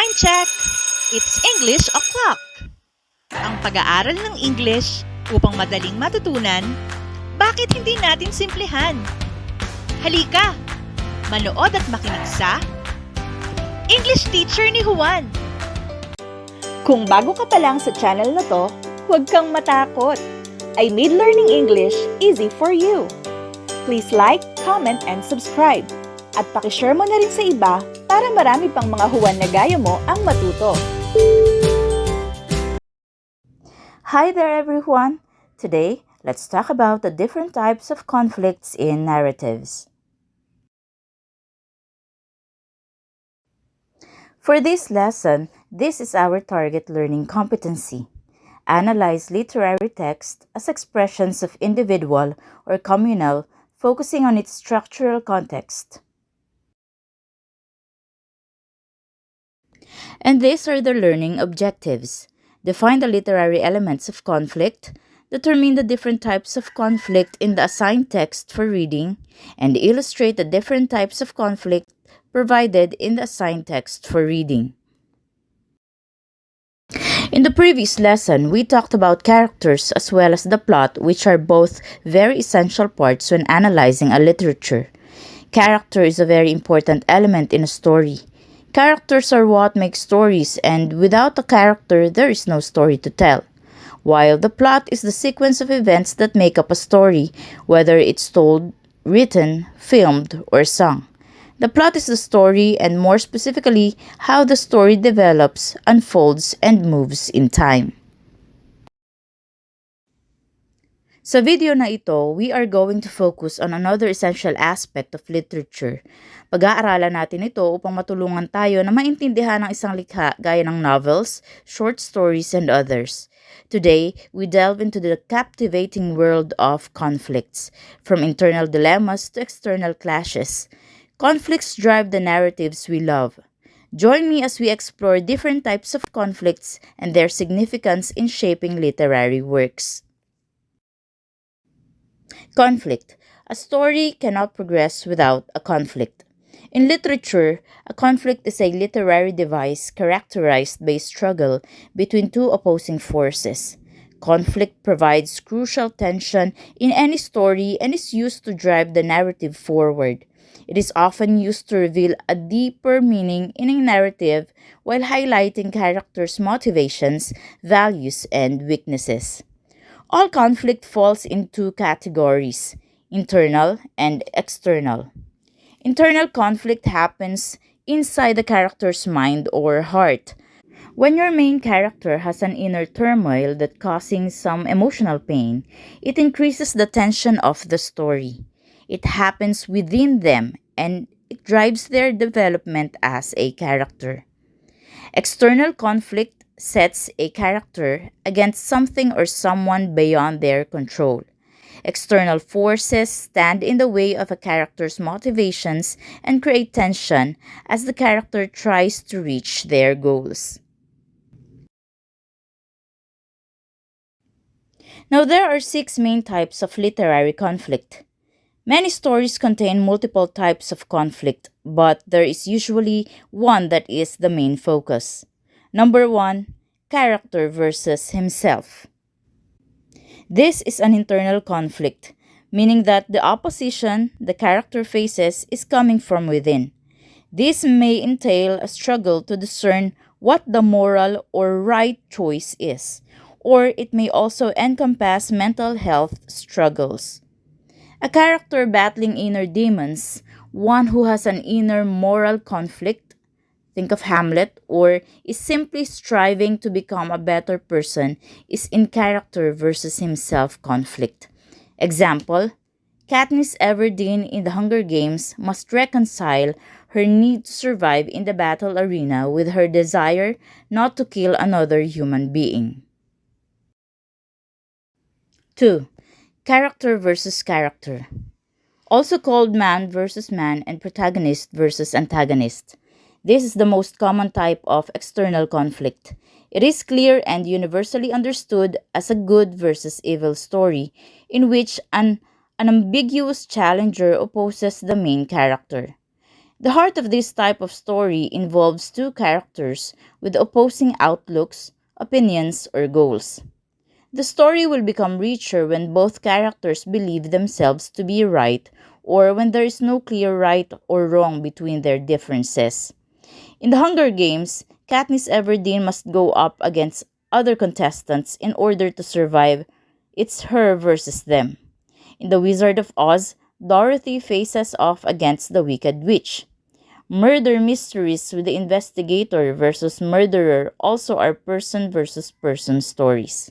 Time check! It's English O'Clock! Ang pag-aaral ng English upang madaling matutunan, bakit hindi natin simplihan? Halika! Manood at makinig sa English Teacher ni Juan! Kung bago ka pa lang sa channel na to, huwag kang matakot. I made learning English easy for you. Please like, comment, and subscribe. At pakishare mo na rin sa iba para marami pang mga Juan na gaya mo ang matuto. Hi there everyone! Today, let's talk about the different types of conflicts in narratives. For this lesson, this is our target learning competency. Analyze literary text as expressions of individual or communal, focusing on its structural context. And these are the learning objectives. Define the literary elements of conflict, determine the different types of conflict in the assigned text for reading, and illustrate the different types of conflict provided in the assigned text for reading. In the previous lesson, we talked about characters as well as the plot, which are both very essential parts when analyzing a literature. Character is a very important element in a story. Characters are what make stories, and without a character, there is no story to tell. While the plot is the sequence of events that make up a story, whether it's told, written, filmed, or sung. The plot is the story, and more specifically, how the story develops, unfolds, and moves in time. Sa video na ito, we are going to focus on another essential aspect of literature. Pag-aaralan natin ito upang matulungan tayo na maintindihan ang isang likha gaya ng novels, short stories, and others. Today, we delve into the captivating world of conflicts, from internal dilemmas to external clashes. Conflicts drive the narratives we love. Join me as we explore different types of conflicts and their significance in shaping literary works. Conflict. A story cannot progress without a conflict. In literature, a conflict is a literary device characterized by struggle between two opposing forces. Conflict provides crucial tension in any story and is used to drive the narrative forward. It is often used to reveal a deeper meaning in a narrative while highlighting characters' motivations, values, and weaknesses. All conflict falls into categories: internal and external. Internal conflict happens inside the character's mind or heart. When your main character has an inner turmoil that causing some emotional pain, it increases the tension of the story. It happens within them and it drives their development as a character. External conflict sets a character against something or someone beyond their control. External forces stand in the way of a character's motivations and create tension as the character tries to reach their goals. Now, there are 6 main types of literary conflict. Many stories contain multiple types of conflict, but there is usually one that is the main focus. Number 1, character versus himself. This is an internal conflict, meaning that the opposition the character faces is coming from within. This may entail a struggle to discern what the moral or right choice is, or it may also encompass mental health struggles. A character battling inner demons, one who has an inner moral conflict, think of Hamlet, or is simply striving to become a better person, is in character versus himself conflict. Example, Katniss Everdeen in The Hunger Games must reconcile her need to survive in the battle arena with her desire not to kill another human being. 2. Character versus character. Also called man versus man and protagonist versus antagonist. This is the most common type of external conflict. It is clear and universally understood as a good versus evil story in which an ambiguous challenger opposes the main character. The heart of this type of story involves two characters with opposing outlooks, opinions, or goals. The story will become richer when both characters believe themselves to be right or when there is no clear right or wrong between their differences. In the Hunger Games, Katniss Everdeen must go up against other contestants in order to survive. It's her versus them. In The Wizard of Oz, Dorothy faces off against the Wicked Witch. Murder mysteries with the investigator versus murderer also are person versus person stories.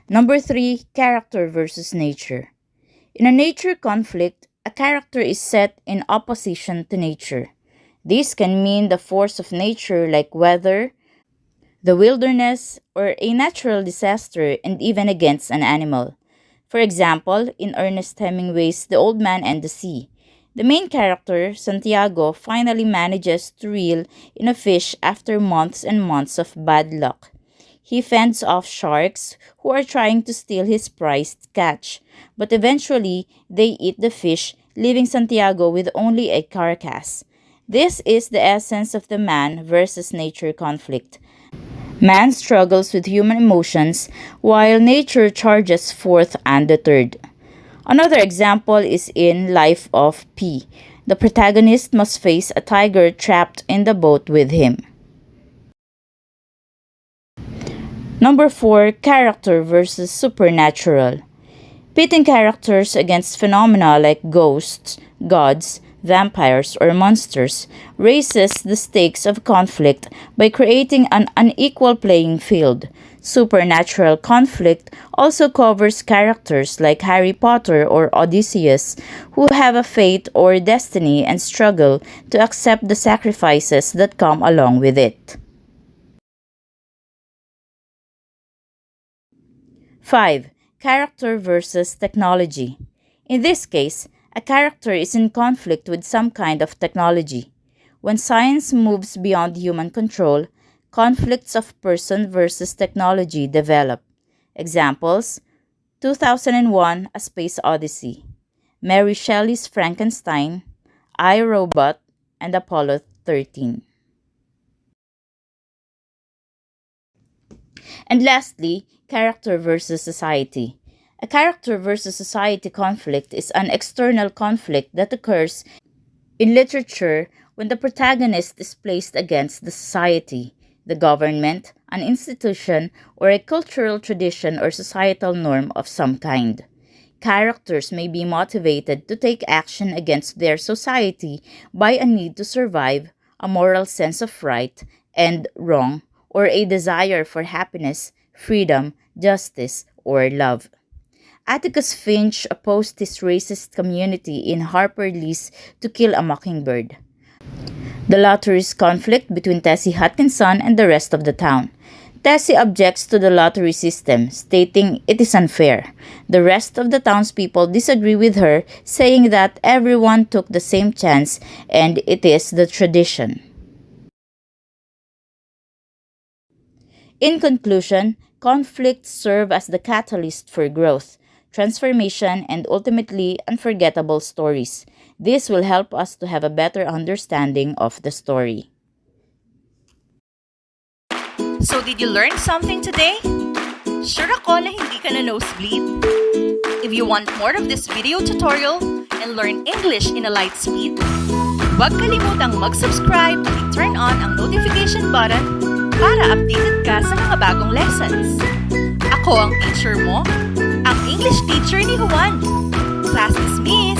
Number 3, character versus nature. In a nature conflict, a character is set in opposition to nature. This can mean the force of nature like weather, the wilderness, or a natural disaster, and even against an animal. For example, in Ernest Hemingway's The Old Man and the Sea, the main character, Santiago, finally manages to reel in a fish after months and months of bad luck. He fends off sharks who are trying to steal his prized catch, but eventually they eat the fish, leaving Santiago with only a carcass. This is the essence of the man versus nature conflict. Man struggles with human emotions, while nature charges forth undeterred. Another example is in Life of Pi. The protagonist must face a tiger trapped in the boat with him. Number 4, character versus supernatural. Pitting characters against phenomena like ghosts, gods, vampires, or monsters raises the stakes of conflict by creating an unequal playing field. Supernatural conflict also covers characters like Harry Potter or Odysseus who have a fate or destiny and struggle to accept the sacrifices that come along with it. 5. Character versus technology. In this case, a character is in conflict with some kind of technology. When science moves beyond human control, conflicts of person versus technology develop. Examples: 2001: A Space Odyssey, Mary Shelley's Frankenstein, I, Robot, and Apollo 13. And lastly, character versus society. A character versus society conflict is an external conflict that occurs in literature when the protagonist is placed against the society, the government, an institution, or a cultural tradition or societal norm of some kind. Characters may be motivated to take action against their society by a need to survive, a moral sense of right and wrong, or a desire for happiness, freedom, justice, or love. Atticus Finch opposed his racist community in Harper Lee's To Kill a Mockingbird. The lottery's conflict between Tessie Hutchinson and the rest of the town. Tessie objects to the lottery system, stating it is unfair. The rest of the townspeople disagree with her, saying that everyone took the same chance and it is the tradition. In conclusion, conflicts serve as the catalyst for growth, transformation, and ultimately unforgettable stories. This will help us to have a better understanding of the story. So did you learn something today? Sure ako na hindi ka na nosebleed. If you want more of this video tutorial and learn English in a light speed, huwag kalimutang mag-subscribe at turn on ang notification button para updated ka sa mga bagong lessons. Ako ang teacher mo, ang English teacher ni Juan. Class dismissed!